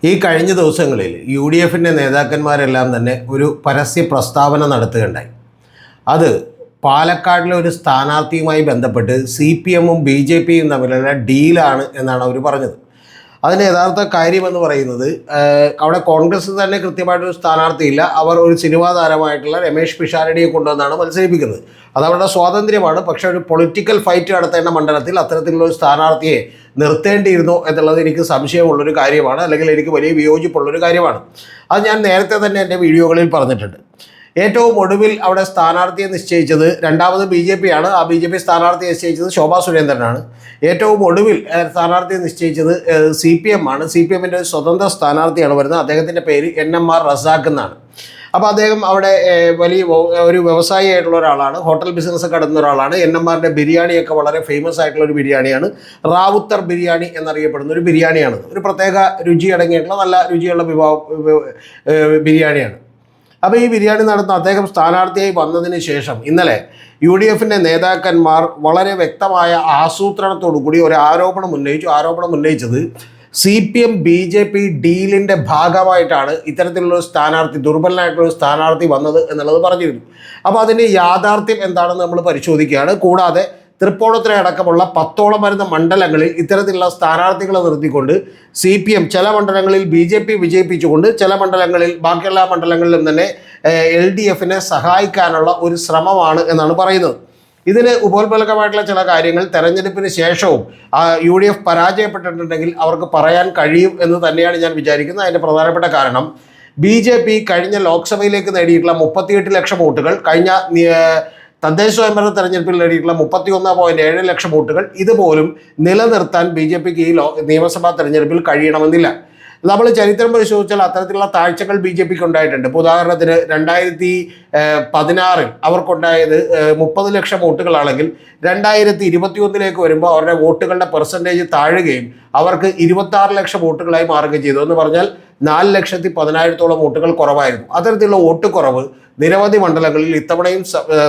ഈ കഴിഞ്ഞ ദിവസങ്ങളിൽ യു ഡി എഫിൻ്റെ നേതാക്കന്മാരെല്ലാം തന്നെ ഒരു പരസ്യ പ്രസ്താവന നടത്തുകയുണ്ടായി. അത് പാലക്കാടിലെ ഒരു സ്ഥാനാർത്ഥിയുമായി ബന്ധപ്പെട്ട് CPM-ഉം BJP-യും തമ്മിലുള്ള ഡീലാണ് എന്നാണ് അവർ പറഞ്ഞത്. അതിൻ്റെ യഥാർത്ഥ കാര്യമെന്ന് പറയുന്നത്, അവിടെ കോൺഗ്രസ് തന്നെ കൃത്യമായിട്ടൊരു സ്ഥാനാർത്ഥിയില്ല. അവർ ഒരു സിനിമാ താരമായിട്ടുള്ള രമേശ് പിഷാരടിയെ കൊണ്ടുവന്നാണ് മത്സരിപ്പിക്കുന്നത്. അതവരുടെ സ്വാതന്ത്ര്യമാണ്. പക്ഷേ ഒരു പൊളിറ്റിക്കൽ ഫൈറ്റ് നടത്തേണ്ട മണ്ഡലത്തിൽ അത്തരത്തിലുള്ള ഒരു സ്ഥാനാർത്ഥിയെ നിർത്തേണ്ടിയിരുന്നോ എന്നുള്ളത് എനിക്ക് സംശയമുള്ളൊരു കാര്യമാണ്, അല്ലെങ്കിൽ എനിക്ക് വലിയ വിയോജിപ്പുള്ളൊരു കാര്യമാണ്. അത് ഞാൻ നേരത്തെ തന്നെ എൻ്റെ വീഡിയോകളിൽ പറഞ്ഞിട്ടുണ്ട്. ഏറ്റവും ഒടുവിൽ അവിടെ സ്ഥാനാർത്ഥിയെ നിശ്ചയിച്ചത് രണ്ടാമത് BJP ആണ്. ആ BJP സ്ഥാനാർത്ഥിയെ നിശ്ചയിച്ചത് ശോഭാ സുരേന്ദ്രനാണ്. ഏറ്റവും ഒടുവിൽ സ്ഥാനാർത്ഥിയെ നിശ്ചയിച്ചത് CPM ആണ്. CPM-ൻ്റെ സ്വതന്ത്ര സ്ഥാനാർത്ഥിയാണ് വരുന്നത്. അദ്ദേഹത്തിൻ്റെ പേര് NMR റസാഖ് എന്നാണ്. അപ്പോൾ അദ്ദേഹം അവിടെ വലിയ ഒരു വ്യവസായിയായിട്ടുള്ള ഒരാളാണ്. ഹോട്ടൽ ബിസിനസ്സൊക്കെ നടത്തുന്ന ഒരാളാണ്. NMR-ൻ്റെ ബിരിയാണിയൊക്കെ വളരെ ഫേമസ് ആയിട്ടുള്ള ഒരു ബിരിയാണിയാണ്. റാവുത്തർ ബിരിയാണി എന്നറിയപ്പെടുന്ന ഒരു ബിരിയാണിയാണ്. ഒരു പ്രത്യേക രുചി അടങ്ങിയിട്ടുള്ള നല്ല രുചിയുള്ള ബിരിയാണിയാണ്. അപ്പോൾ ഈ ബിരിയാണി നടത്തുന്ന അദ്ദേഹം സ്ഥാനാർത്ഥിയായി വന്നതിന് ശേഷം ഇന്നലെ UDF-ൻ്റെ നേതാക്കന്മാർ വളരെ വ്യക്തമായ ആസൂത്രണത്തോടു കൂടി ഒരു ആരോപണം ഉന്നയിച്ചത് CPM BJP ഡീലിൻ്റെ ഭാഗമായിട്ടാണ് ഇത്തരത്തിലുള്ളൊരു സ്ഥാനാർത്ഥി, ദുർബലനായിട്ടുള്ളൊരു സ്ഥാനാർത്ഥി വന്നത് എന്നുള്ളത് പറഞ്ഞിരുന്നു. അപ്പോൾ അതിൻ്റെ യാഥാർത്ഥ്യം എന്താണെന്ന് നമ്മൾ പരിശോധിക്കുകയാണ്. കൂടാതെ തൃപ്പൂണിത്തുറ അടക്കമുള്ള 10ഓളം വരുന്ന മണ്ഡലങ്ങളിൽ ഇത്തരത്തിലുള്ള സ്ഥാനാർത്ഥികളെ നിർത്തിക്കൊണ്ട് CPM ചില മണ്ഡലങ്ങളിൽ BJP വിജയിപ്പിച്ചുകൊണ്ട് ചില മണ്ഡലങ്ങളിൽ, ബാക്കിയുള്ള മണ്ഡലങ്ങളിലും തന്നെ LDF-നെ സഹായിക്കാനുള്ള ഒരു ശ്രമമാണ് എന്നാണ് പറയുന്നത്. ഇതിന് ഉപോത്ബലകമായിട്ടുള്ള ചില കാര്യങ്ങൾ തെരഞ്ഞെടുപ്പിന് ശേഷവും UDF പരാജയപ്പെട്ടിട്ടുണ്ടെങ്കിൽ അവർക്ക് പറയാൻ കഴിയും എന്ന് തന്നെയാണ് ഞാൻ വിചാരിക്കുന്നത്. അതിൻ്റെ പ്രധാനപ്പെട്ട കാരണം BJP കഴിഞ്ഞ ലോക്സഭയിലേക്ക് നേടിയിട്ടുള്ള 38 ലക്ഷം വോട്ടുകൾ, കഴിഞ്ഞ തദ്ദേശ സ്വയംഭരണ തെരഞ്ഞെടുപ്പിൽ നേടിയിട്ടുള്ള 31.7 ലക്ഷം വോട്ടുകൾ ഇതുപോലും നിലനിർത്താൻ BJP-ക്ക് ഈ നിയമസഭാ തെരഞ്ഞെടുപ്പിൽ കഴിയണമെന്നില്ല. നമ്മൾ ചരിത്രം പരിശോധിച്ചാൽ അത്തരത്തിലുള്ള താഴ്ചകൾ BJP-ക്ക് ഉണ്ടായിട്ടുണ്ട്. ഇപ്പോൾ ഉദാഹരണത്തിന് 2016 അവർക്കുണ്ടായത് 30 ലക്ഷം വോട്ടുകളാണെങ്കിൽ 2021 വരുമ്പോൾ അവരുടെ വോട്ടുകളുടെ പെർസെൻറ്റേജ് താഴുകയും അവർക്ക് 26 ലക്ഷം വോട്ടുകളായി മാറുകയും ചെയ്തു. എന്ന് പറഞ്ഞാൽ 4,10,000-ഓളം വോട്ടുകൾ കുറവായിരുന്നു. അത്തരത്തിലുള്ള വോട്ട് കുറവ് നിരവധി മണ്ഡലങ്ങളിൽ ഇത്തവണയും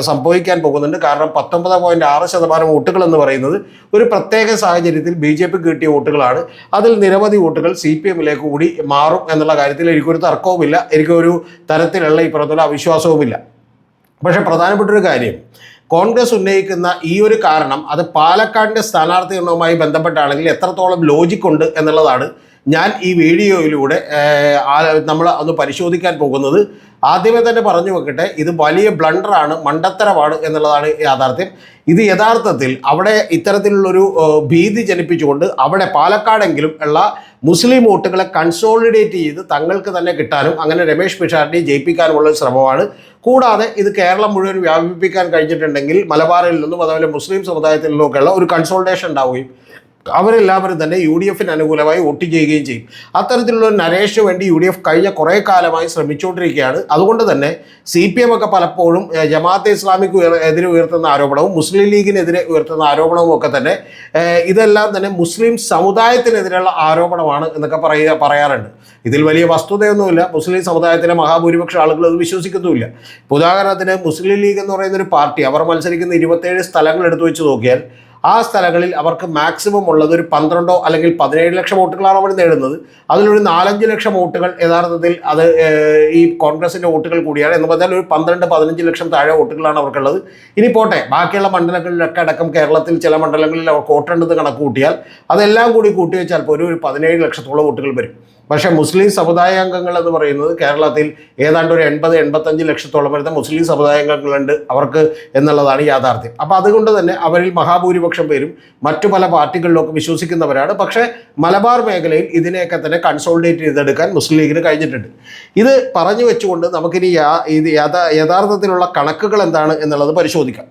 സംഭവിക്കാൻ പോകുന്നുണ്ട്. കാരണം 19.6% വോട്ടുകൾ എന്ന് പറയുന്നത് ഒരു പ്രത്യേക സാഹചര്യത്തിൽ BJP-ക്ക് കിട്ടിയ വോട്ടുകളാണ്. അതിൽ നിരവധി വോട്ടുകൾ CPM-ലേക്ക് കൂടി മാറും എന്നുള്ള കാര്യത്തിൽ എനിക്കൊരു തർക്കവുമില്ല, എനിക്കൊരു തരത്തിലുള്ള ഈ പറഞ്ഞ അവിശ്വാസവുമില്ല. പക്ഷേ പ്രധാനപ്പെട്ടൊരു കാര്യം, കോൺഗ്രസ് ഉന്നയിക്കുന്ന ഈ ഒരു കാരണം അത് പാലക്കാടിൻ്റെ സ്ഥാനാർത്ഥി എണ്ണവുമായി ബന്ധപ്പെട്ടാണെങ്കിൽ എത്രത്തോളം ലോജിക്കുണ്ട് എന്നുള്ളതാണ് ഞാൻ ഈ വീഡിയോയിലൂടെ നമ്മൾ ഒന്ന് പരിശോധിക്കാൻ പോകുന്നത്. ആദ്യമേ തന്നെ പറഞ്ഞു വെക്കട്ടെ, ഇത് വലിയ ബ്ലണ്ടറാണ്, മണ്ടത്തരമാണ് എന്നുള്ളതാണ് യാഥാർത്ഥ്യം. ഇത് യഥാർത്ഥത്തിൽ അവിടെ ഇത്തരത്തിലുള്ളൊരു ഭീതി ജനിപ്പിച്ചുകൊണ്ട് അവിടെ പാലക്കാടെങ്കിലും ഉള്ള മുസ്ലിം വോട്ടുകളെ കൺസോളിഡേറ്റ് ചെയ്ത് തങ്ങൾക്ക് തന്നെ കിട്ടാനും അങ്ങനെ രമേശ് പിഷാരടിയെ ജയിപ്പിക്കാനുമുള്ള ശ്രമമാണ്. കൂടാതെ ഇത് കേരളം മുഴുവൻ വ്യാപിപ്പിക്കാൻ കഴിഞ്ഞിട്ടുണ്ടെങ്കിൽ മലബാറിൽ നിന്നും അതുപോലെ മുസ്ലിം സമുദായത്തിൽ നിന്നുമൊക്കെയുള്ള ഒരു കൺസോൾട്ടേഷൻ ഉണ്ടാവുകയും അവരെല്ലാവരും തന്നെ UDF-ന് അനുകൂലമായി വോട്ട് ചെയ്യുകയും ചെയ്യും. അത്തരത്തിലുള്ള ഒരു നരേഷന് വേണ്ടി UDF കഴിഞ്ഞ കുറേ കാലമായി ശ്രമിച്ചുകൊണ്ടിരിക്കുകയാണ്. അതുകൊണ്ട് തന്നെ CPM-ഒക്കെ പലപ്പോഴും ജമാഅത്തെ ഇസ്ലാമിക്ക് എതിരെ ഉയർത്തുന്ന ആരോപണവും മുസ്ലിം ലീഗിനെതിരെ ഉയർത്തുന്ന ആരോപണവും ഒക്കെ തന്നെ ഇതെല്ലാം തന്നെ മുസ്ലിം സമുദായത്തിനെതിരെയുള്ള ആരോപണമാണ് എന്നൊക്കെ പറയാറുണ്ട്. ഇതിൽ വലിയ വസ്തുതയൊന്നുമില്ല. മുസ്ലിം സമുദായത്തിലെ മഹാഭൂരിപക്ഷം ആളുകൾ അത് വിശ്വസിക്കുന്നുമില്ല. ഉദാഹരണത്തിന് മുസ്ലിം ലീഗ് എന്ന് പറയുന്നൊരു പാർട്ടി, അവർ മത്സരിക്കുന്ന 27 സ്ഥലങ്ങൾ എടുത്തു വെച്ച് നോക്കിയാൽ ആ സ്ഥലങ്ങളിൽ അവർക്ക് മാക്സിമം ഉള്ളത് ഒരു 12 അല്ലെങ്കിൽ 17 ലക്ഷം വോട്ടുകളാണ് അവർ നേടുന്നത്. അതിലൊരു 4-5 ലക്ഷം വോട്ടുകൾ യഥാർത്ഥത്തിൽ അത് ഈ കോൺഗ്രസിൻ്റെ വോട്ടുകൾ കൂടിയാണ്. എന്ന് പറഞ്ഞാൽ ഒരു 12-15 ലക്ഷം താഴെ വോട്ടുകളാണ് അവർക്കുള്ളത്. ഇനി പോട്ടെ, ബാക്കിയുള്ള മണ്ഡലങ്ങളിലൊക്കെ അടക്കം കേരളത്തിൽ ചില മണ്ഡലങ്ങളിൽ അവർക്ക് വോട്ടുണ്ടെന്ന് കണക്ക് കൂട്ടിയാൽ അതെല്ലാം കൂടി കൂട്ടിവെച്ചാൽ പോലും ഒരു 17 ലക്ഷത്തോളം വോട്ടുകൾ വരും. പക്ഷേ മുസ്ലിം സമുദായാംഗങ്ങൾ എന്ന് പറയുന്നത് കേരളത്തിൽ ഏതാണ്ട് ഒരു 80-85 ലക്ഷത്തോളം വരുന്ന മുസ്ലിം സമുദായാംഗങ്ങളുണ്ട് അവർക്ക് എന്നുള്ളതാണ് യാഥാർത്ഥ്യം. അപ്പോൾ അതുകൊണ്ട് തന്നെ അവരിൽ മഹാഭൂരിപക്ഷം പേരും മറ്റു പല പാർട്ടികളിലൊക്കെ വിശ്വസിക്കുന്നവരാണ്. പക്ഷേ മലബാർ മേഖലയിൽ ഇതിനെയൊക്കെ തന്നെ കൺസോളിഡേറ്റ് ചെയ്തെടുക്കാൻ മുസ്ലിം ലീഗിന് കഴിഞ്ഞിട്ടുണ്ട്. ഇത് പറഞ്ഞു വെച്ചുകൊണ്ട് നമുക്കിനി ഇത് യഥാർത്ഥത്തിലുള്ള കണക്കുകൾ എന്താണ് എന്നുള്ളത് പരിശോധിക്കാം.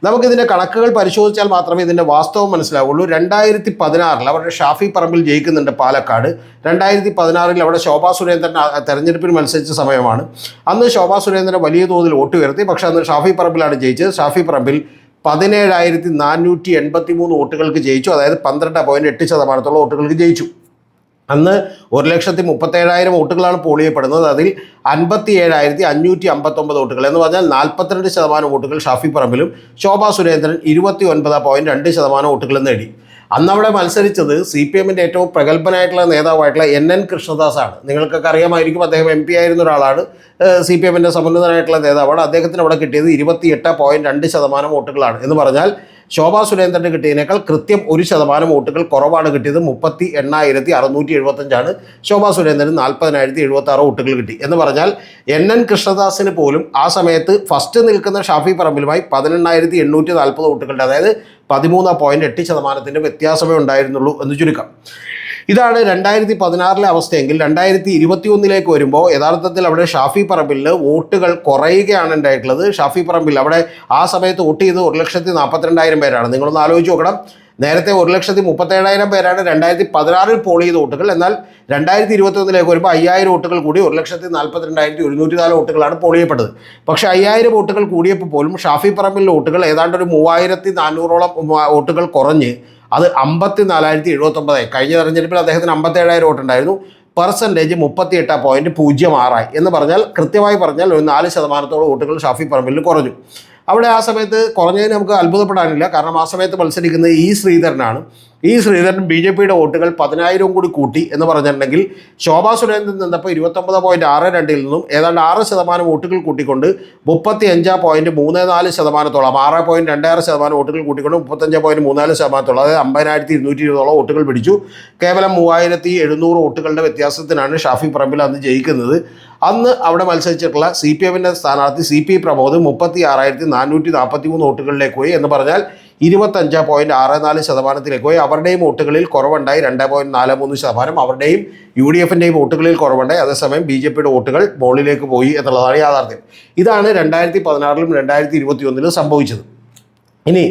നമുക്കിതിൻ്റെ കണക്കുകൾ പരിശോധിച്ചാൽ മാത്രമേ ഇതിൻ്റെ വാസ്തവം മനസ്സിലാവുള്ളൂ. 2016 അവരുടെ ഷാഫി പറമ്പിൽ ജയിക്കുന്നുണ്ട് പാലക്കാട്. 2016 അവിടെ ശോഭാ സുരേന്ദ്രൻ തെരഞ്ഞെടുപ്പിൽ മത്സരിച്ച സമയമാണ്. അന്ന് ശോഭാ സുരേന്ദ്രൻ വലിയ തോതിൽ വോട്ട് ഉയർത്തി. പക്ഷേ അന്ന് ഷാഫി പറമ്പിലാണ് ജയിച്ചത്. ഷാഫി പറമ്പിൽ 17,483 വോട്ടുകൾക്ക് ജയിച്ചു. അതായത് 12.8% വോട്ടുകൾക്ക് ജയിച്ചു. അന്ന് 1,37,000 വോട്ടുകളാണ് പോൾ ചെയ്യപ്പെടുന്നത്. അതിൽ 57,559 വോട്ടുകൾ എന്ന് പറഞ്ഞാൽ 42% വോട്ടുകൾ ഷാഫി പറമ്പിലും ശോഭാ സുരേന്ദ്രൻ 29.2% വോട്ടുകളും നേടി. അന്നവിടെ മത്സരിച്ചത് CPM-ൻ്റെ ഏറ്റവും പ്രഗത്ഭനായിട്ടുള്ള നേതാവായിട്ടുള്ള NN കൃഷ്ണദാസാണ്. നിങ്ങൾക്കൊക്കെ അറിയാമായിരിക്കും, അദ്ദേഹം MP ആയിരുന്ന ഒരാളാണ്, CPM-ൻ്റെ സമുന്നതനായിട്ടുള്ള നേതാവാണ്. അദ്ദേഹത്തിന് അവിടെ കിട്ടിയത് 28.2% വോട്ടുകളാണ്. എന്ന് പറഞ്ഞാൽ ശോഭാ സുരേന്ദ്രന് കിട്ടിയതിനേക്കാൾ കൃത്യം 1% വോട്ടുകൾ കുറവാണ് കിട്ടിയത്. 38,675 ശോഭാ സുരേന്ദ്രന് 40,076 വോട്ടുകൾ കിട്ടി. എന്ന് പറഞ്ഞാൽ NN കൃഷ്ണദാസിന് പോലും ആ സമയത്ത് ഫസ്റ്റ് നിൽക്കുന്ന ഷാഫി പറമ്പിലുമായി 18,840 വോട്ടുകളുടെ, അതായത് 13.8% വ്യത്യാസമേ ഉണ്ടായിരുന്നുള്ളൂ എന്ന് ചുരുക്കം. ഇതാണ് 2016 അവസ്ഥയെങ്കിൽ 2021 വരുമ്പോൾ യഥാർത്ഥത്തിൽ അവിടെ ഷാഫി പറമ്പിലിന് വോട്ടുകൾ കുറയുകയാണ് ഉണ്ടായിട്ടുള്ളത്. ഷാഫി പറമ്പിൽ അവിടെ ആ സമയത്ത് വോട്ട് ചെയ്ത് 1,42,000 പേരാണ്. നിങ്ങളൊന്ന് ആലോചിച്ച് നോക്കണം. നേരത്തെ 1,37,000 പേരാണ് 2016 പോൾ ചെയ്ത വോട്ടുകൾ. എന്നാൽ 2021 വരുമ്പോൾ 5,000 വോട്ടുകൾ കൂടി 1,42,104 വോട്ടുകളാണ് പോൾ ചെയ്യപ്പെട്ടത്. പക്ഷേ 5,000 വോട്ടുകൾ കൂടിയപ്പോൾ പോലും ഷാഫി പറമ്പിലിൻ്റെ വോട്ടുകൾ ഏതാണ്ട് ഒരു 3,400ഓളം വോട്ടുകൾ കുറഞ്ഞ് അത് 54,079. കഴിഞ്ഞ തെരഞ്ഞെടുപ്പിൽ അദ്ദേഹത്തിന് 57,000 വോട്ടുണ്ടായിരുന്നു. പെർസെൻറ്റേജ് 38.06 എന്ന് പറഞ്ഞാൽ, കൃത്യമായി പറഞ്ഞാൽ ഒരു 4% വോട്ടുകൾ ഷാഫി പറമ്പിലിന് കുറഞ്ഞു. അവിടെ ആ സമയത്ത് കുറഞ്ഞതിന് നമുക്ക് അത്ഭുതപ്പെടാനില്ല. കാരണം ആ സമയത്ത് മത്സരിക്കുന്നത് ശ്രീധരനാണ്. ശ്രീധരൻ BJPയുടെ വോട്ടുകൾ 10,000 കൂടി കൂട്ടി എന്ന് പറഞ്ഞിട്ടുണ്ടെങ്കിൽ ശോഭാ സുരേന്ദ്രൻ നിന്നപ്പോൾ 29.62 നിന്നും ഏതാണ്ട് 6% വോട്ടുകൾ കൂട്ടിക്കൊണ്ട് 35.34%, 6.26% വോട്ടുകൾ കൂട്ടിക്കൊണ്ട് 35.34%, അതായത് 50,220 വോട്ടുകൾ പിടിച്ചു. കേവലം 3,700 വോട്ടുകളുടെ വ്യത്യാസത്തിനാണ് ഷാഫി പറമ്പിൽ അന്ന് ജയിക്കുന്നത്. അന്ന് അവിടെ മത്സരിച്ചിട്ടുള്ള CPM-ൻ്റെ സ്ഥാനാർത്ഥി CP പ്രമോദ് 36,443 വോട്ടുകളിലേക്ക് പോയി. എന്ന് പറഞ്ഞാൽ 25.64% പോയി. അവരുടെയും വോട്ടുകളിൽ കുറവുണ്ടായി 2.43%. അവരുടെയും UDF-ൻ്റെയും വോട്ടുകളിൽ കുറവുണ്ടായി. അതേസമയം BJPയുടെ വോട്ടുകൾ മുകളിലേക്ക് പോയി എന്നുള്ളതാണ് യാഥാർത്ഥ്യം. ഇതാണ് 2016-ലും 2021-ലും സംഭവിച്ചത്. ഇനി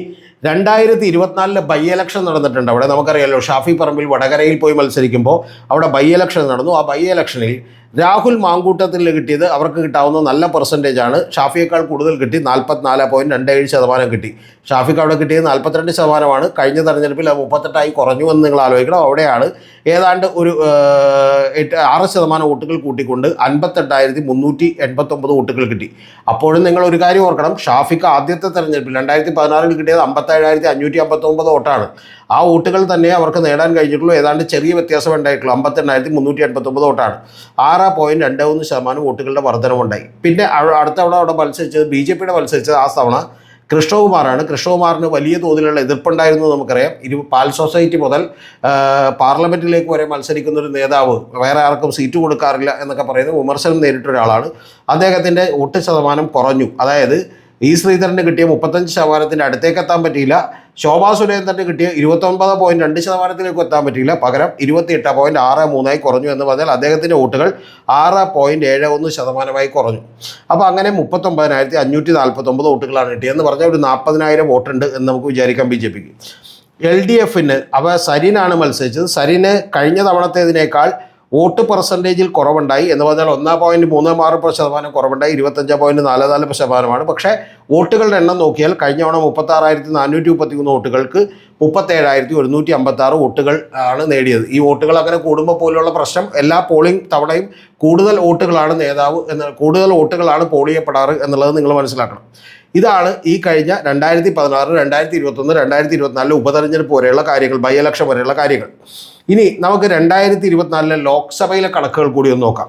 2024 ബൈ ഇലക്ഷൻ നടന്നിട്ടുണ്ട്. അവിടെ നമുക്കറിയാമല്ലോ, ഷാഫി പറമ്പിൽ വടകരയിൽ പോയി മത്സരിക്കുമ്പോൾ അവിടെ ബൈ ഇലക്ഷൻ നടന്നു. ആ ബൈ ഇലക്ഷനിൽ രാഹുൽ മാങ്കൂട്ടത്തിൽ കിട്ടിയത് അവർക്ക് കിട്ടാവുന്ന നല്ല പെർസെൻറ്റേജാണ്. ഷാഫിയേക്കാൾ കൂടുതൽ കിട്ടി, 44.27% കിട്ടി. ഷാഫിക്ക് അവിടെ കിട്ടിയത് 42%. കഴിഞ്ഞ തെരഞ്ഞെടുപ്പിൽ 38 കുറഞ്ഞു എന്ന് നിങ്ങൾ ആലോചിക്കണം. അവിടെയാണ് ഏതാണ്ട് ഒരു 6% വോട്ടുകൾ കൂട്ടിക്കൊണ്ട് 58,389 വോട്ടുകൾ കിട്ടി. അപ്പോഴും നിങ്ങൾ ഒരു കാര്യം ഓർക്കണം, ഷാഫിക്ക് ആദ്യത്തെ തെരഞ്ഞെടുപ്പിൽ 2016 കിട്ടിയത് 57,559 വോട്ടാണ്. ആ വോട്ടുകൾ തന്നെ അവർക്ക് നേടാൻ കഴിഞ്ഞിട്ടുള്ളൂ. ഏതാണ്ട് ചെറിയ വ്യത്യാസം ഉണ്ടായിട്ടുള്ളൂ, 58,389 വോട്ടാണ്. 6.21% വോട്ടുകളുടെ വർധനവുണ്ടായി. പിന്നെ അവിടെ മത്സരിച്ചത് BJPയുടെ മത്സരിച്ചത് ആ തവണ കൃഷ്ണകുമാറാണ്. കൃഷ്ണകുമാറിന് വലിയ തോതിലുള്ള എതിർപ്പുണ്ടായിരുന്നു നമുക്കറിയാം. പാൽ സൊസൈറ്റി മുതൽ പാർലമെൻറ്റിലേക്ക് വരെ മത്സരിക്കുന്നൊരു നേതാവ് വേറെ ആർക്കും സീറ്റ് കൊടുക്കാറില്ല എന്നൊക്കെ പറയുന്ന വിമർശനം നേരിട്ട ഒരാളാണ്. അദ്ദേഹത്തിൻ്റെ വോട്ട് ശതമാനം കുറഞ്ഞു. അതായത് ശ്രീധരന് കിട്ടിയ 35%-ൻ്റെ അടുത്തേക്ക് എത്താൻ പറ്റിയില്ല. ശോഭാ സുരേന്ദ്രന് കിട്ടിയ 29.2%-ലേക്ക് എത്താൻ പറ്റിയില്ല. പകരം 28.63 കുറഞ്ഞു. എന്ന് പറഞ്ഞാൽ അദ്ദേഹത്തിൻ്റെ വോട്ടുകൾ 6.71% കുറഞ്ഞു. അപ്പോൾ അങ്ങനെ 39,549 വോട്ടുകളാണ് കിട്ടിയതെന്ന് പറഞ്ഞാൽ ഒരു 40,000 വോട്ടുണ്ട് എന്ന് നമുക്ക് വിചാരിക്കാം BJPക്ക്. LDF-ന് സരിനാണ് മത്സരിച്ചത്. സരിന് കഴിഞ്ഞ തവണത്തേതിനേക്കാൾ വോട്ട് പെർസെൻറ്റേജിൽ കുറവുണ്ടായി. എന്ന് പറഞ്ഞാൽ 1.36% കുറവുണ്ടായി, 25.44%. പക്ഷേ വോട്ടുകളുടെ എണ്ണം നോക്കിയാൽ കഴിഞ്ഞ തവണ 36,433 വോട്ടുകൾക്ക് 37,156 വോട്ടുകൾ ആണ് നേടിയത്. ഈ വോട്ടുകൾ അങ്ങനെ കൂടുമ്പോൾ പോലുള്ള പ്രശ്നം, എല്ലാ പോളിംഗ് തവണയും കൂടുതൽ വോട്ടുകളാണ് കൂടുതൽ വോട്ടുകളാണ് പോൾ ചെയ്യപ്പെടാറ് എന്നുള്ളത് നിങ്ങൾ മനസ്സിലാക്കണം. ഇതാണ് ഈ കഴിഞ്ഞ 2016, 2021, 2024 ഉപതെരഞ്ഞെടുപ്പ് വരെയുള്ള കാര്യങ്ങൾ, ബൈ ഇലക്ഷൻ വരെയുള്ള കാര്യങ്ങൾ. ഇനി നമുക്ക് 2024 ലോക്സഭയിലെ കണക്കുകൾ കൂടി ഒന്ന് നോക്കാം.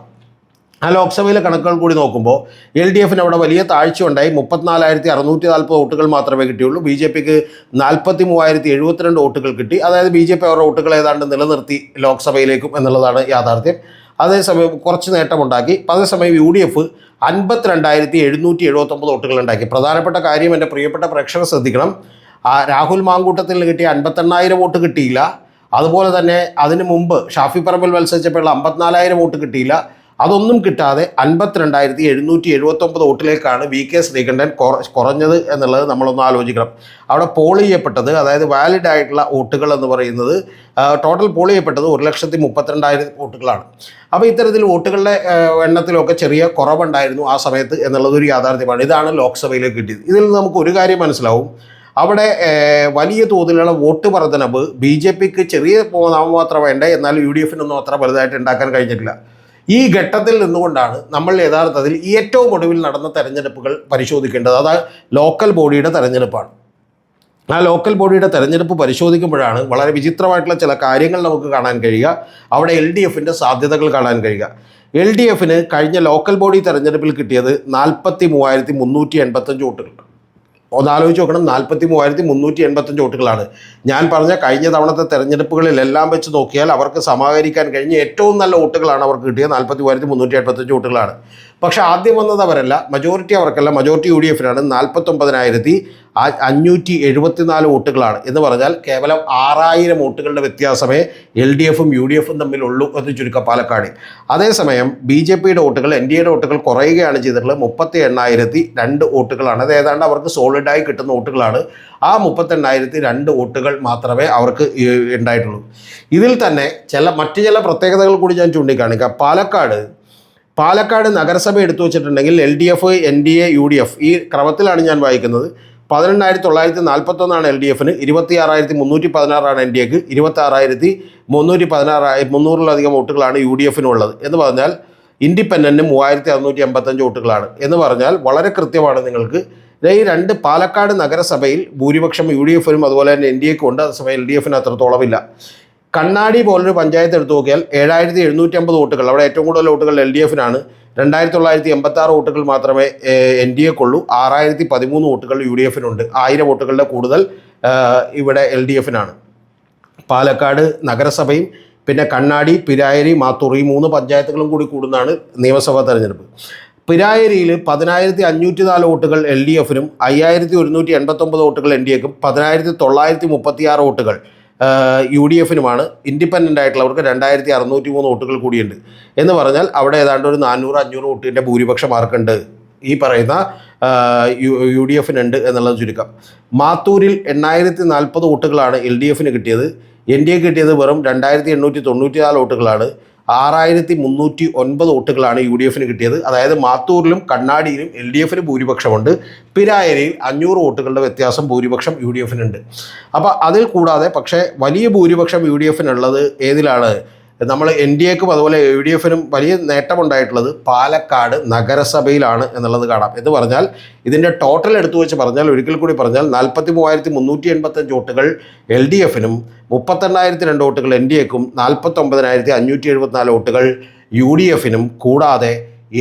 ആ ലോക്സഭയിലെ കണക്കുകൾ കൂടി നോക്കുമ്പോൾ LDF-ന് അവിടെ വലിയ താഴ്ച ഉണ്ടായി. 34,640 വോട്ടുകൾ മാത്രമേ കിട്ടിയുള്ളൂ. BJPക്ക് 43,072 വോട്ടുകൾ കിട്ടി. അതായത് BJP അവരുടെ വോട്ടുകൾ ഏതാണ്ട് നിലനിർത്തി ലോക്സഭയിലേക്കും എന്നുള്ളതാണ് യാഥാർത്ഥ്യം. അതേസമയം കുറച്ച് നേട്ടമുണ്ടാക്കി. അതേസമയം UDF 52,779 വോട്ടുകൾ ഉണ്ടാക്കി. പ്രധാനപ്പെട്ട കാര്യം എൻ്റെ പ്രിയപ്പെട്ട പ്രേക്ഷകർ ശ്രദ്ധിക്കണം, രാഹുൽ മാങ്കൂട്ടത്തിൽ കിട്ടിയ 58,000 വോട്ട് കിട്ടിയില്ല. അതുപോലെ തന്നെ അതിന് മുമ്പ് ഷാഫി പറമ്പിൽ മത്സരിച്ചപ്പോഴുള്ള 54,000 വോട്ട് കിട്ടിയില്ല. അതൊന്നും കിട്ടാതെ 52,779 വോട്ടിലേക്കാണ് VK ശ്രീകണ്ഠൻ കുറഞ്ഞത് എന്നുള്ളത് നമ്മളൊന്ന് ആലോചിക്കണം. അവിടെ പോൾ ചെയ്യപ്പെട്ടത്, അതായത് വാലിഡ് ആയിട്ടുള്ള വോട്ടുകൾ എന്ന് പറയുന്നത് ടോട്ടൽ പോൾ ചെയ്യപ്പെട്ടത് 1,32,000 വോട്ടുകളാണ്. അപ്പോൾ ഇത്തരത്തിൽ വോട്ടുകളുടെ എണ്ണത്തിലൊക്കെ ചെറിയ കുറവുണ്ടായിരുന്നു ആ സമയത്ത് എന്നുള്ളതൊരു യാഥാർത്ഥ്യമാണ്. ഇതാണ് ലോക്സഭയിലേക്ക് കിട്ടിയത്. ഇതിൽ നിന്ന് നമുക്ക് ഒരു കാര്യം മനസ്സിലാവും, അവിടെ വലിയ തോതിലുള്ള വോട്ട് വർധനവ് BJPക്ക് ചെറിയ നാമമാത്രം വേണ്ട, എന്നാൽ UDF-നൊന്നും അത്ര വലുതായിട്ട് ഉണ്ടാക്കാൻ കഴിഞ്ഞിട്ടില്ല. ഈ ഘട്ടത്തിൽ നിന്നുകൊണ്ടാണ് നമ്മൾ യഥാർത്ഥത്തിൽ ഏറ്റവും ഒടുവിൽ നടന്ന തെരഞ്ഞെടുപ്പുകൾ പരിശോധിക്കേണ്ടത്. അതായത് ലോക്കൽ ബോഡിയുടെ തെരഞ്ഞെടുപ്പാണ്. ആ ലോക്കൽ ബോഡിയുടെ തെരഞ്ഞെടുപ്പ് പരിശോധിക്കുമ്പോഴാണ് വളരെ വിചിത്രമായിട്ടുള്ള ചില കാര്യങ്ങൾ നമുക്ക് കാണാൻ കഴിയുക. അവിടെ LDFിൻ്റെ സാധ്യതകൾ കാണാൻ കഴിയുക. LDFിന് കഴിഞ്ഞ ലോക്കൽ ബോഡി തെരഞ്ഞെടുപ്പിൽ കിട്ടിയത് 43,385 വോട്ടുകൾ. ഒന്ന് ആലോചിച്ച് നോക്കണം, 43,385 വോട്ടുകളാണ്. ഞാൻ പറഞ്ഞ കഴിഞ്ഞ തവണത്തെ തെരഞ്ഞെടുപ്പുകളിലെല്ലാം വെച്ച് നോക്കിയാൽ അവർക്ക് സമാഹരിക്കാൻ കഴിഞ്ഞ ഏറ്റവും നല്ല വോട്ടുകളാണ് അവർക്ക് കിട്ടിയത്. 43,385 വോട്ടുകളാണ്. പക്ഷേ ആദ്യം വന്നത് അവരല്ല, മജോറിറ്റി അവർക്കല്ല, മജോറിറ്റി UDFിനാണ്. 49,574 വോട്ടുകളാണ്. എന്ന് പറഞ്ഞാൽ കേവലം 6,000 വോട്ടുകളുടെ വ്യത്യാസമേ LDFും UDFും തമ്മിലുള്ളൂ എന്ന് ചുരുക്കം പാലക്കാട്. അതേസമയം BJPയുടെ വോട്ടുകൾ, NDAയുടെ വോട്ടുകൾ കുറയുകയാണ് ചെയ്തിട്ടുള്ളത്. 38,002 വോട്ടുകളാണ്. അത് ഏതാണ്ട് അവർക്ക് സോളിഡായി കിട്ടുന്ന വോട്ടുകളാണ്. ആ 38,002 വോട്ടുകൾ മാത്രമേ അവർക്ക് ഉണ്ടായിട്ടുള്ളൂ. ഇതിൽ തന്നെ മറ്റു ചില പ്രത്യേകതകൾ കൂടി ഞാൻ ചൂണ്ടിക്കാണിക്കാം. പാലക്കാട് നഗരസഭ എടുത്തു വെച്ചിട്ടുണ്ടെങ്കിൽ LDF, NDA, UDF ഈ ക്രമത്തിലാണ് ഞാൻ വായിക്കുന്നത്. 18,941 LDFന്, 26,316 NDAക്ക്, 26,316 വോട്ടുകളാണ് UDFിനുള്ളത്. എന്ന് പറഞ്ഞാൽ ഇൻഡിപെൻഡൻറ്റിന് 3,685 വോട്ടുകളാണ്. എന്ന് പറഞ്ഞാൽ വളരെ കൃത്യമാണ് നിങ്ങൾക്ക്. ഈ രണ്ട് പാലക്കാട് നഗരസഭയിൽ ഭൂരിപക്ഷം UDFിനും അതുപോലെ തന്നെ NDAക്കും ഉണ്ട്. അതേസമയം LDFിന് അത്രത്തോളമില്ല. കണ്ണാടി പോലൊരു പഞ്ചായത്ത് എടുത്തു നോക്കിയാൽ 7,750 വോട്ടുകൾ, അവിടെ ഏറ്റവും കൂടുതൽ വോട്ടുകൾ LDFിനാണ്. 2,986 വോട്ടുകൾ മാത്രമേ NDAക്കുള്ളൂ. 6,013 വോട്ടുകൾ UDFിനുണ്ട്. 1000 വോട്ടുകളുടെ കൂടുതൽ ഇവിടെ LDFിനാണ്. പാലക്കാട് നഗരസഭയും പിന്നെ കണ്ണാടി, പിരായരി, മാത്തൂർ ഈ 3 പഞ്ചായത്തുകളും കൂടി കൂടുന്നതാണ് നിയമസഭാ തെരഞ്ഞെടുപ്പ്. പിരായരിയിൽ 10,504 വോട്ടുകൾ LDFിനും 5,189 വോട്ടുകൾ NDAക്കും 10,936 വോട്ടുകൾ UDFിനുമാണ്. ഇൻഡിപെൻഡൻ്റ് ആയിട്ടുള്ളവർക്ക് 2,603 വോട്ടുകൾ കൂടിയുണ്ട്. എന്ന് പറഞ്ഞാൽ അവിടെ ഏതാണ്ട് ഒരു 400-500 വോട്ടിൻ്റെ ഭൂരിപക്ഷം ആർക്കുണ്ട്? ഈ പറയുന്ന UDFിനുണ്ട് എന്നുള്ളത് ചുരുക്കം. മാത്തൂരിൽ 840 വോട്ടുകളാണ് LDFിന് കിട്ടിയത്. NDAക്ക് കിട്ടിയത് വെറും 2,894 വോട്ടുകളാണ്. 6,309 വോട്ടുകളാണ് UDFിന് കിട്ടിയത്. അതായത് മാത്തൂരിലും കണ്ണാടിയിലും LDFിന് ഭൂരിപക്ഷമുണ്ട്. പിരായരിയിൽ 500 വോട്ടുകളുടെ വ്യത്യാസം ഭൂരിപക്ഷം UDFിനുണ്ട്. അപ്പോൾ അതിൽ കൂടാതെ പക്ഷേ വലിയ ഭൂരിപക്ഷം UDFിനുള്ളത് ഏതിലാണ്? നമ്മൾ NDAക്കും അതുപോലെ UDFിനും വലിയ നേട്ടമുണ്ടായിട്ടുള്ളത് പാലക്കാട് നഗരസഭയിലാണ് എന്നുള്ളത് കാണാം. എന്ന് പറഞ്ഞാൽ ഇതിൻ്റെ ടോട്ടൽ എടുത്തു വെച്ച് പറഞ്ഞാൽ, ഒരിക്കൽ കൂടി പറഞ്ഞാൽ 43,385 വോട്ടുകൾ LDFിനും 38,002 വോട്ടുകൾ NDAക്കും 49,574 വോട്ടുകൾ UDFിനും കൂടാതെ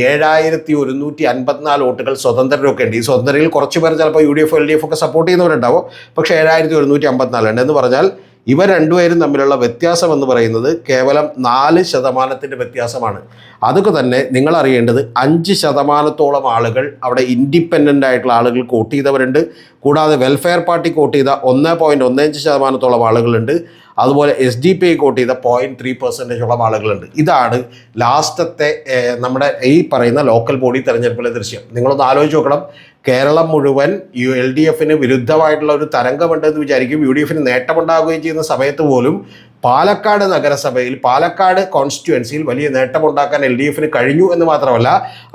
7,154 വോട്ടുകൾ സ്വതന്ത്രരൊക്കെ ഉണ്ട്. ഈ സ്വതന്ത്രയിൽ കുറച്ച് പേർ ചിലപ്പോൾ UDF LDF ഒക്കെ സപ്പോർട്ട് ചെയ്യുന്നവരുണ്ടാവും. പക്ഷേ 7,154 ഉണ്ട്. എന്ന് പറഞ്ഞാൽ ഇവർ രണ്ടുപേരും തമ്മിലുള്ള വ്യത്യാസം എന്ന് പറയുന്നത് കേവലം 4% വ്യത്യാസമാണ്. അതൊക്കെ തന്നെ നിങ്ങൾ അറിയേണ്ടത് 5% ആളുകൾ അവിടെ ഇൻഡിപെൻഡൻ്റ് ആയിട്ടുള്ള ആളുകൾ വോട്ട് ചെയ്തവരുണ്ട്. കൂടാതെ വെൽഫെയർ പാർട്ടിക്ക് വോട്ട് ചെയ്ത 1.15% ആളുകളുണ്ട്. അതുപോലെ SDP വോട്ട് ചെയ്ത 0.3% ആളുകളുണ്ട്. ഇതാണ് ലാസ്റ്റത്തെ നമ്മുടെ ഈ പറയുന്ന ലോക്കൽ ബോഡി തെരഞ്ഞെടുപ്പിലെ ദൃശ്യം. നിങ്ങളൊന്ന് ആലോചിച്ച് നോക്കണം. കേരളം മുഴുവൻ LDFിന് വിരുദ്ധമായിട്ടുള്ള ഒരു തരംഗമുണ്ടെന്ന് വിചാരിക്കും. UDFിന് നേട്ടമുണ്ടാകുകയും ചെയ്യുന്ന സമയത്ത് പോലും പാലക്കാട് നഗരസഭയിൽ, പാലക്കാട് കോൺസ്റ്റിറ്റ്യുവൻസിയിൽ വലിയ നേട്ടമുണ്ടാക്കാൻ LDFിന് കഴിഞ്ഞു എന്ന് മാത്രമല്ല,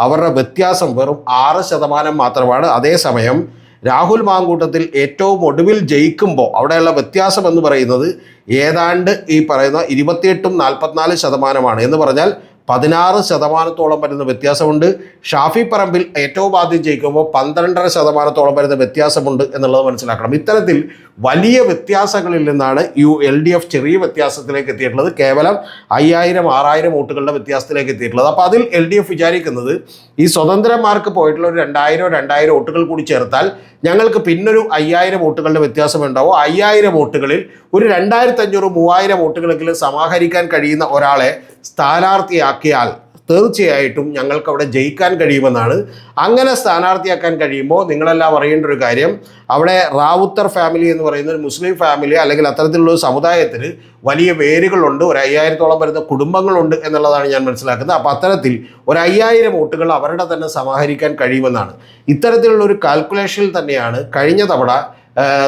അവരുടെ വ്യത്യാസം വെറും 6% മാത്രമാണ്. അതേസമയം രാഹുൽ മാങ്കൂട്ടത്തിൽ ഏറ്റവും ഒടുവിൽ ജയിക്കുമ്പോൾ അവിടെയുള്ള വ്യത്യാസം എന്ന് പറയുന്നത് ഏതാണ്ട് ഈ പറയുന്ന 28-44%. എന്ന് പറഞ്ഞാൽ 16% വരുന്ന വ്യത്യാസമുണ്ട്. ഷാഫി പറമ്പിൽ ഏറ്റവും ആദ്യം ജയിക്കുമ്പോൾ 12.5% വരുന്ന വ്യത്യാസമുണ്ട് എന്നുള്ളത് മനസ്സിലാക്കണം. ഇത്തരത്തിൽ വലിയ വ്യത്യാസങ്ങളിൽ നിന്നാണ് LDF ചെറിയ വ്യത്യാസത്തിലേക്ക് എത്തിയിട്ടുള്ളത്. കേവലം 5,000-6,000 വോട്ടുകളുടെ വ്യത്യാസത്തിലേക്ക് എത്തിയിട്ടുള്ളത്. അപ്പോൾ അതിൽ LDF വിചാരിക്കുന്നത് ഈ സ്വതന്ത്രന്മാർക്ക് പോയിട്ടുള്ള ഒരു 2,000 വോട്ടുകൾ കൂടി ചേർത്താൽ ഞങ്ങൾക്ക് പിന്നൊരു 5,000 വോട്ടുകളുടെ വ്യത്യാസം ഉണ്ടാവും. 5,000 വോട്ടുകളിൽ ഒരു 2,500-3,000 വോട്ടുകളെങ്കിലും സമാഹരിക്കാൻ കഴിയുന്ന ഒരാളെ സ്ഥാനാർത്ഥിയാക്കിയാൽ തീർച്ചയായിട്ടും ഞങ്ങൾക്ക് അവിടെ ജയിക്കാൻ കഴിയുമെന്നാണ്. അങ്ങനെ സ്ഥാനാർത്ഥിയാക്കാൻ കഴിയുമ്പോൾ നിങ്ങളെല്ലാം അറിയേണ്ട ഒരു കാര്യം, അവിടെ റാവുത്തർ ഫാമിലി എന്ന് പറയുന്ന ഒരു മുസ്ലിം ഫാമിലി അല്ലെങ്കിൽ അത്തരത്തിലുള്ള ഒരു സമുദായത്തിന് വലിയ വേരുകളുണ്ട്. ഒരു 5,000-ഓളം വരുന്ന കുടുംബങ്ങളുണ്ട് എന്നുള്ളതാണ് ഞാൻ മനസ്സിലാക്കുന്നത്. അപ്പോൾ അത്തരത്തിൽ ഒരു 5,000 വോട്ടുകൾ അവരുടെ തന്നെ സമാഹരിക്കാൻ കഴിയുമെന്നാണ്. ഇത്തരത്തിലുള്ള ഒരു കാൽക്കുലേഷനിൽ തന്നെയാണ് കഴിഞ്ഞ തവണ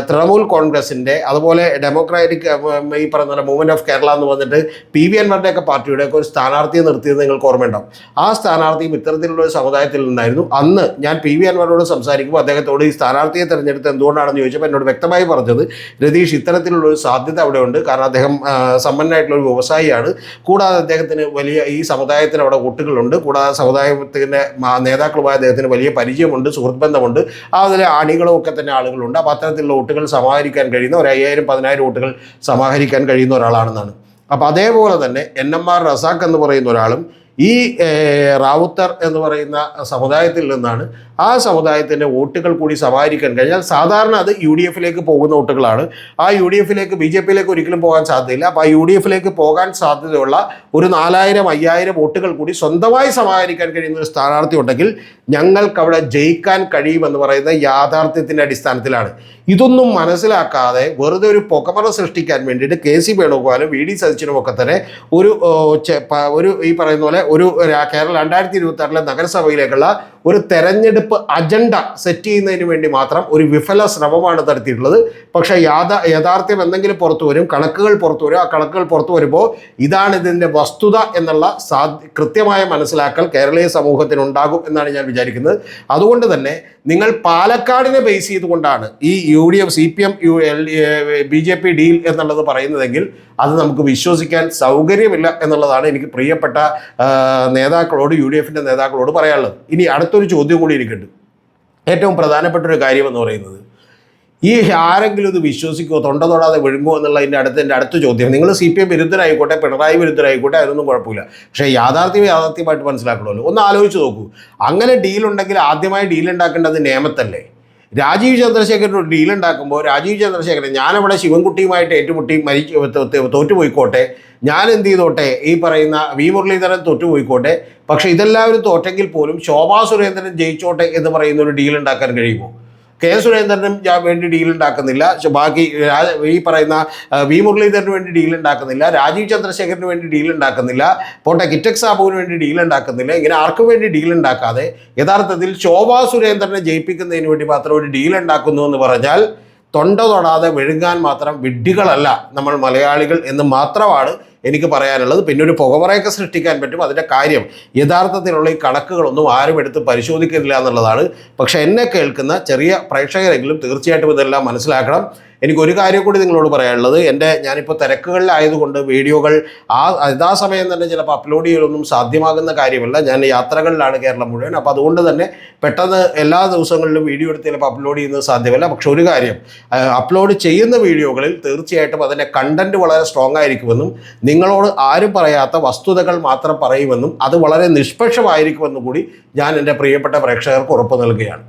തൃണമൂൽ കോൺഗ്രസിൻ്റെ അതുപോലെ ഡെമോക്രാറ്റിക് ഈ പറയുന്ന മൂവ്മെൻറ്റ് ഓഫ് കേരള എന്ന് പറഞ്ഞിട്ട് PV അൻവറിൻ്റെയൊക്കെ പാർട്ടിയുടെയൊക്കെ ഒരു സ്ഥാനാർത്ഥിയെ നിർത്തിയത് നിങ്ങൾക്ക് ഓർമ്മയുണ്ടാവും. ആ സ്ഥാനാർത്ഥിയും ഇത്തരത്തിലുള്ള ഒരു സമുദായത്തിൽ നിന്നായിരുന്നു. അന്ന് ഞാൻ PV അൻവറിനോട് സംസാരിക്കുമ്പോൾ അദ്ദേഹത്തോട് ഈ സ്ഥാനാർത്ഥിയെ തിരഞ്ഞെടുത്ത് എന്തുകൊണ്ടാണെന്ന് ചോദിച്ചപ്പോൾ എന്നോട് വ്യക്തമായി പറഞ്ഞത്, രതീഷ്, ഇത്തരത്തിലുള്ളൊരു സാധ്യത അവിടെ ഉണ്ട്. കാരണം അദ്ദേഹം സമ്പന്നനായിട്ടുള്ളൊരു വ്യവസായിയാണ്. കൂടാതെ അദ്ദേഹത്തിന് വലിയ ഈ സമുദായത്തിന് അവിടെ വോട്ടുകളുണ്ട്. കൂടാതെ സമുദായത്തിൻ്റെ നേതാക്കളുമായി അദ്ദേഹത്തിന് വലിയ പരിചയമുണ്ട്, സുഹൃത്ത് ബന്ധമുണ്ട്. അതിലെ അണികളും ഒക്കെ തന്നെ ആളുകളുണ്ട്. അപ്പോൾ അത്തരത്തിലുള്ള വോട്ടുകൾ സമാഹരിക്കാൻ കഴിയുന്ന ഒരു 5000-10,000 വോട്ടുകൾ സമാഹരിക്കാൻ കഴിയുന്ന ഒരാളാണെന്നാണ്. അപ്പോൾ അതേപോലെ തന്നെ NMR റസാഖ് എന്ന് പറയുന്ന ഒരാളും ഈ റാവുത്തർ എന്ന് പറയുന്ന സമുദായത്തിൽ നിന്നാണ്. ആ സമുദായത്തിൻ്റെ വോട്ടുകൾ കൂടി സമാഹരിക്കാൻ കഴിഞ്ഞാൽ സാധാരണ അത് UDF പോകുന്ന വോട്ടുകളാണ്. ആ UDF BJP ഒരിക്കലും പോകാൻ സാധ്യതയില്ല. അപ്പോൾ ആ UDF പോകാൻ സാധ്യതയുള്ള ഒരു 4000-5000 വോട്ടുകൾ കൂടി സ്വന്തമായി സമാഹരിക്കാൻ കഴിയുന്ന ഒരു സ്ഥാനാർത്ഥി ഉണ്ടെങ്കിൽ ഞങ്ങൾക്ക് അവിടെ ജയിക്കാൻ കഴിയുമെന്ന് പറയുന്ന യാഥാർത്ഥ്യത്തിൻ്റെ അടിസ്ഥാനത്തിലാണ്. ഇതൊന്നും മനസ്സിലാക്കാതെ വെറുതെ ഒരു പുകമറ സൃഷ്ടിക്കാൻ വേണ്ടിയിട്ട് KC വേണുഗോപാലും VD സതീശനും ഒക്കെ തന്നെ ഒരു ഈ പറയുന്ന പോലെ ഒരു കേരള 2026 നഗരസഭയിലേക്കുള്ള ഒരു തെരഞ്ഞെടുപ്പ് അജണ്ട സെറ്റ് ചെയ്യുന്നതിന് വേണ്ടി മാത്രം ഒരു വിഫല ശ്രമമാണ് നടത്തിയിട്ടുള്ളത്. പക്ഷേ യാഥാർത്ഥ്യം എന്തെങ്കിലും പുറത്തു വരും, കണക്കുകൾ പുറത്തു വരും. ആ കണക്കുകൾ പുറത്തു വരുമ്പോൾ ഇതാണ് ഇതിൻ്റെ വസ്തുത എന്നുള്ള കൃത്യമായ മനസ്സിലാക്കൽ കേരളീയ സമൂഹത്തിനുണ്ടാകും എന്നാണ് ഞാൻ വിചാരിക്കുന്നത്. അതുകൊണ്ട് തന്നെ നിങ്ങൾ പാലക്കാടിനെ ബേസ് ചെയ്തുകൊണ്ടാണ് ഈ UDF CPM BJP ഡീൽ എന്നുള്ളത് പറയുന്നതെങ്കിൽ അത് നമുക്ക് വിശ്വസിക്കാൻ സൗകര്യമില്ല എന്നുള്ളതാണ് എനിക്ക് പ്രിയപ്പെട്ട നേതാക്കളോട് UDF നേതാക്കളോട് പറയാനുള്ളത്. ഇനി അടുത്തൊരു ചോദ്യം കൂടി എനിക്കുണ്ട്. ഏറ്റവും പ്രധാനപ്പെട്ടൊരു കാര്യമെന്ന് പറയുന്നത് ഈ ആരെങ്കിലും ഇത് വിശ്വസിക്കുമോ, തൊണ്ട തൊടാതെ വിഴുങ്ങുമോ എന്നുള്ളതിൻ്റെ അടുത്ത ചോദ്യം. നിങ്ങൾ CPM വിരുദ്ധരായിക്കോട്ടെ, പിണറായി വിരുദ്ധരായിക്കോട്ടെ, അതൊന്നും കുഴപ്പമില്ല. പക്ഷേ യാഥാർത്ഥ്യമായിട്ട് മനസ്സിലാക്കണമല്ലോ. ഒന്ന് ആലോചിച്ച് നോക്കൂ. അങ്ങനെ ഡീലുണ്ടെങ്കിൽ ആദ്യമായി ഡീൽ ഉണ്ടാക്കേണ്ടത് നേമത്തല്ലേ? രാജീവ് ചന്ദ്രശേഖരൻ ഒരു ഡീൽ ഉണ്ടാക്കുമ്പോൾ രാജീവ് ചന്ദ്രശേഖരൻ ഞാനവിടെ ശിവൻകുട്ടിയുമായിട്ട് ഏറ്റുമുട്ടി തോറ്റുപോയിക്കോട്ടെ, ഞാൻ എന്ത് ചെയ്തോട്ടെ, ഈ പറയുന്ന V മുരളീധരൻ തോറ്റുപോയിക്കോട്ടെ, പക്ഷേ ഇതെല്ലാവരും തോറ്റെങ്കിൽ പോലും ശോഭാ സുരേന്ദ്രൻ ജയിച്ചോട്ടെ എന്ന് പറയുന്ന ഒരു ഡീൽ ഉണ്ടാക്കാൻ കഴിയുമോ? K. സുരേന്ദ്രനും വേണ്ടി ഡീൽ ഉണ്ടാക്കുന്നില്ല, ബാക്കി ഈ പറയുന്ന V മുരളീധരന് വേണ്ടി ഡീൽ ഉണ്ടാക്കുന്നില്ല, രാജീവ് ചന്ദ്രശേഖരന് വേണ്ടി ഡീൽ ഉണ്ടാക്കുന്നില്ല, പോട്ടെ കിറ്റക് സാബുവിന് വേണ്ടി ഡീൽ ഉണ്ടാക്കുന്നില്ല. ഇങ്ങനെ ആർക്കും വേണ്ടി ഡീൽ ഉണ്ടാക്കാതെ യഥാർത്ഥത്തിൽ ശോഭാ സുരേന്ദ്രനെ ജയിപ്പിക്കുന്നതിന് വേണ്ടി മാത്രം ഒരു ഡീൽ ഉണ്ടാക്കുന്നു എന്ന് പറഞ്ഞാൽ തൊണ്ട തൊടാതെ വിഴുങ്ങാൻ മാത്രം വിഡ്ഢികളല്ല നമ്മൾ മലയാളികൾ എന്ന് മാത്രമാണ് എനിക്ക് പറയാനുള്ളത്. പിന്നെ ഒരു പുകമറയൊക്കെ സൃഷ്ടിക്കാൻ പറ്റും. അതിൻ്റെ കാര്യം യഥാർത്ഥത്തിലുള്ള ഈ കണക്കുകളൊന്നും ആരും എടുത്ത് പരിശോധിക്കുന്നില്ല എന്നുള്ളതാണ്. പക്ഷേ എന്നെ കേൾക്കുന്ന ചെറിയ പ്രേക്ഷകരെങ്കിലും തീർച്ചയായിട്ടും ഇതെല്ലാം മനസ്സിലാക്കണം. എനിക്കൊരു കാര്യം കൂടി നിങ്ങളോട് പറയാനുള്ളത്, ഞാനിപ്പോൾ തിരക്കുകളിലായതുകൊണ്ട് വീഡിയോകൾ യഥാസമയം തന്നെ ചിലപ്പോൾ അപ്ലോഡ് ചെയ്യലൊന്നും സാധ്യമാകുന്ന കാര്യമല്ല. ഞാൻ യാത്രകളിലാണ് കേരളം മുഴുവൻ. അപ്പോൾ അതുകൊണ്ട് തന്നെ പെട്ടെന്ന് എല്ലാ ദിവസങ്ങളിലും വീഡിയോ എടുത്ത് ചിലപ്പോൾ അപ്ലോഡ് ചെയ്യുന്നത് സാധ്യമല്ല. പക്ഷെ ഒരു കാര്യം, അപ്ലോഡ് ചെയ്യുന്ന വീഡിയോകളിൽ തീർച്ചയായിട്ടും അതിൻ്റെ കണ്ടൻറ്റ് വളരെ സ്ട്രോങ് ആയിരിക്കുമെന്നും നിങ്ങളോട് ആരും പറയാത്ത വസ്തുതകൾ മാത്രം പറയുമെന്നും അത് വളരെ നിഷ്പക്ഷമായിരിക്കുമെന്നും കൂടി ഞാൻ എൻ്റെ പ്രിയപ്പെട്ട പ്രേക്ഷകർക്ക് ഉറപ്പ് നൽകുകയാണ്.